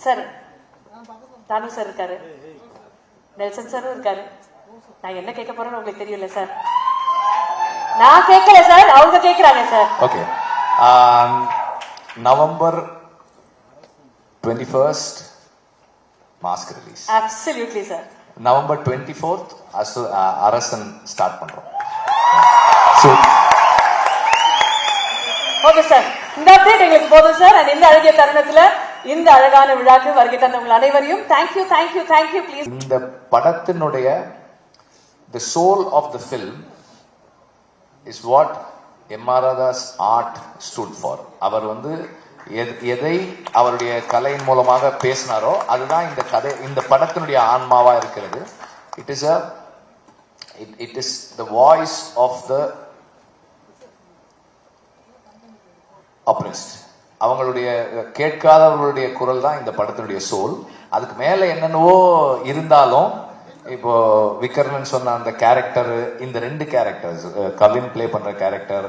Sir தானு sir இருக்காரு, Nelson சாரும் இருக்காரு. நான் என்ன கேட்க போறேன்னு உங்களுக்கு தெரியல சார். நான் கேட்கல சார், அவங்க கேட்கறாங்க sir. Okay, November 21st mask release. Absolutely sir. November 24th அரசன் ஸ்டார்ட் பண்றோம். ஓகே சார், இந்த அப்டேட் எங்களுக்கு போதும் சார். அண்ட் இந்த அழகிய தருணத்துல இந்த அழகான விழாக்கு வருகை தந்த உங்கள் அனைவரையும் தேங்க்யூ தேங்க்யூ தேங்க்யூ. ப்ளீஸ். இந்த படத்தினுடைய the soul of the film is what M.R. Radha's art stood for. அவர் எதை அவருடைய கலையின் மூலமாக பேசினாரோ அதுதான் இந்த கதை, இந்த படத்தினுடைய ஆன்மாவா இருக்கிறது. It is the voice of the oppressed. அவங்களுடைய கேட்காதவர்களுடைய குரல் தான் இந்த படத்தினுடைய சோல். அதுக்கு மேல என்னென்னவோ இருந்தாலும், இப்போ விக்கர்ணன் சொன்ன அந்த கேரக்டர், இந்த ரெண்டு கேரக்டர்ஸ், கவின் பிளே பண்ற கேரக்டர்,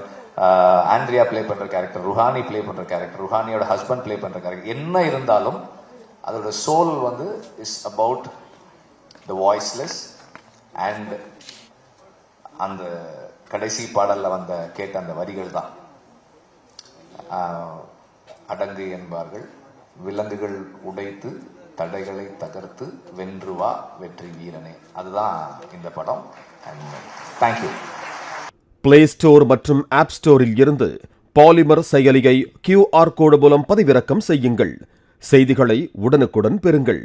ஆண்ட்ரியா பிளே பண்ற கேரக்டர், ருஹானி பிளே பண்ற கேரக்டர், ருஹானியோட ஹஸ்பண்ட் பிளே பண்ற கேரக்டர், என்ன இருந்தாலும் அதோட soul is about the voiceless. And அந்த கடைசி பாடல்ல கேட்ட அந்த வரிகள் தான், அடங்கு என்பார்கள் விலங்குகள் உடைத்து தடைகளை தகர்த்து வென்று வா வெற்றி வீரனே. அதுதான் இந்த படம். தேங்க்யூ. பிளே ஸ்டோர் மற்றும் ஆப் ஸ்டோரில் இருந்து பாலிமர் செயலியை QR கோடு மூலம் பதிவிறக்கம் செய்யுங்கள். செய்திகளை உடனுக்குடன் பெறுங்கள்.